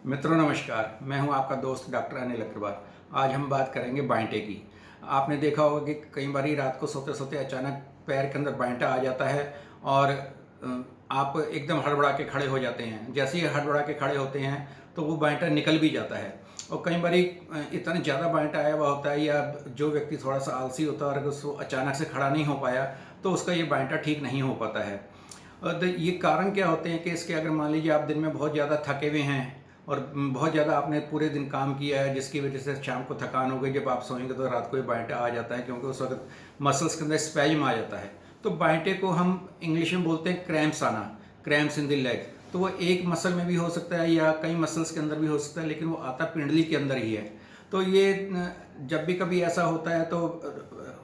मित्रों नमस्कार, मैं हूं आपका दोस्त डॉक्टर अनिल अग्रवाल। आज हम बात करेंगे बांटे की। आपने देखा होगा कि कई बार रात को सोते सोते अचानक पैर के अंदर बांटा आ जाता है और आप एकदम हड़बड़ा के खड़े हो जाते हैं। जैसे ही हड़बड़ा के खड़े होते हैं तो वो बांटा निकल भी जाता है। और कई बार इतना ज़्यादा बांटा आया हुआ होता है या जो व्यक्ति थोड़ा सा आलसी होता है और अगर उसको अचानक से खड़ा नहीं हो पाया तो उसका ये बांटा ठीक नहीं हो पाता है। और ये कारण क्या होते हैं कि इसके अगर मान लीजिए आप दिन में बहुत ज़्यादा थके हुए हैं और बहुत ज़्यादा आपने पूरे दिन काम किया है जिसकी वजह से शाम को थकान हो गई, जब आप सोएंगे तो रात को ये बांटा आ जाता है क्योंकि उस वक्त मसल्स के अंदर स्पैज्म आ जाता है। तो बांटे को हम इंग्लिश में बोलते हैं क्रैम्प्स आना, क्रैम्प्स इन द लेग। तो वो एक मसल में भी हो सकता है या कई मसल्स के अंदर भी हो सकता है, लेकिन वो आता पिंडली के अंदर ही है। तो ये जब भी कभी ऐसा होता है तो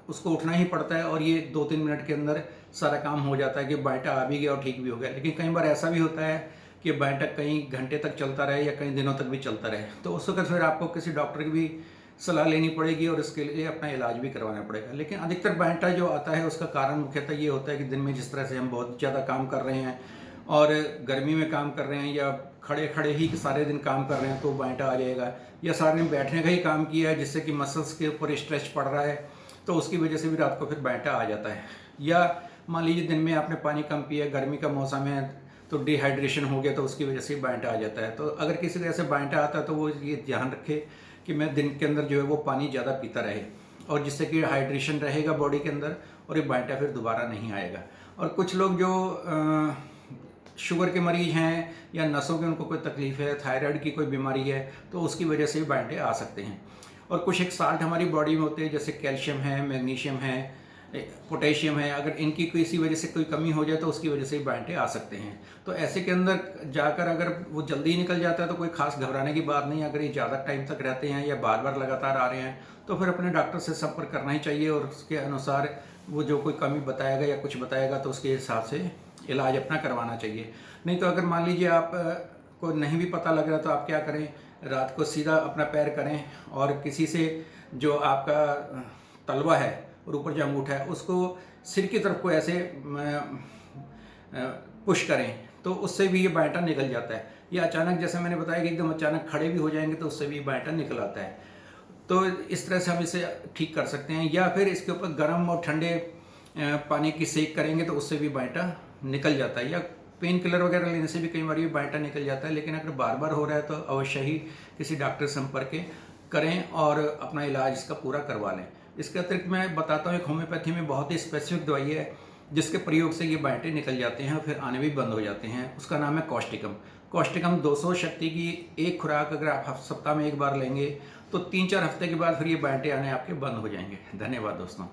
उसको उठना ही पड़ता है और ये 2-3 मिनट के अंदर सारा काम हो जाता है कि बांटा आ भी गया और ठीक भी हो गया। लेकिन कई बार ऐसा भी होता है कि बांटा कई घंटे तक चलता रहे या कई दिनों तक भी चलता रहे, तो उस वक्त फिर आपको किसी डॉक्टर की भी सलाह लेनी पड़ेगी और इसके लिए अपना इलाज भी करवाना पड़ेगा। लेकिन अधिकतर बांटा जो आता है उसका कारण मुख्यतः ये होता है कि दिन में जिस तरह से हम बहुत ज़्यादा काम कर रहे हैं और गर्मी में काम कर रहे हैं या खड़े खड़े ही सारे दिन काम कर रहे हैं तो बांटा आ जाएगा, या सारे दिन बैठने का ही काम किया है जिससे कि मसल्स के ऊपर स्ट्रेच पड़ रहा है तो उसकी वजह से भी रात को फिर बांटा आ जाता है। या मान लीजिए दिन में आपने पानी कम पिया, गर्मी का मौसम है तो डिहाइड्रेशन हो गया तो उसकी वजह से बांटा आ जाता है। तो अगर किसी तरह से बांटा आता है तो वो ये ध्यान रखे कि मैं दिन के अंदर जो है वो पानी ज़्यादा पीता रहे और जिससे कि हाइड्रेशन रहेगा बॉडी के अंदर और ये बांटा फिर दोबारा नहीं आएगा। और कुछ लोग जो शुगर के मरीज हैं या नसों के उनको कोई तकलीफ है, थायराइड की कोई बीमारी है, तो उसकी वजह से भी बांटे आ सकते हैं। और कुछ एक साल्ट हमारी बॉडी में होते हैं जैसे कैल्शियम है, मैग्नीशियम है, पोटेशियम है, अगर इनकी किसी वजह से कोई कमी हो जाए तो उसकी वजह से भी बांटे आ सकते हैं। तो ऐसे के अंदर जाकर अगर वो जल्दी निकल जाता है तो कोई खास घबराने की बात नहीं। अगर ये ज़्यादा टाइम तक रहते हैं या बार बार लगातार आ रहे हैं तो फिर अपने डॉक्टर से संपर्क करना ही चाहिए और उसके अनुसार वो जो कोई कमी बताएगा या कुछ बताएगा तो उसके हिसाब से इलाज अपना करवाना चाहिए। नहीं तो अगर मान लीजिए आप को नहीं भी पता लग रहा तो आप क्या करें, रात को सीधा अपना पैर करें और किसी से जो आपका तलवा है और ऊपर जो अंगूठा है उसको सिर की तरफ को ऐसे पुश करें तो उससे भी ये बांटा निकल जाता है। या अचानक जैसे मैंने बताया कि एकदम अचानक खड़े भी हो जाएंगे तो उससे भी बांटा निकल आता है। तो इस तरह से हम इसे ठीक कर सकते हैं। या फिर इसके ऊपर गर्म और ठंडे पानी की सेक करेंगे तो उससे भी बांटा निकल जाता है। या पेन किलर वगैरह लेने से भी कई बार ये बांटा निकल जाता है। लेकिन अगर बार बार हो रहा है तो अवश्य ही किसी डॉक्टर से संपर्क करें और अपना इलाज इसका पूरा करवा लें। इसके अतिरिक्त मैं बताता हूँ एक होम्योपैथी में बहुत ही स्पेसिफिक दवाई है जिसके प्रयोग से ये बांटे निकल जाते हैं और फिर आने भी बंद हो जाते हैं। उसका नाम है कॉस्टिकम। कॉस्टिकम 200 शक्ति की एक खुराक अगर आप सप्ताह में एक बार लेंगे तो 3-4 हफ्ते के बाद फिर ये बांटे आने आपके बंद हो जाएंगे। धन्यवाद दोस्तों।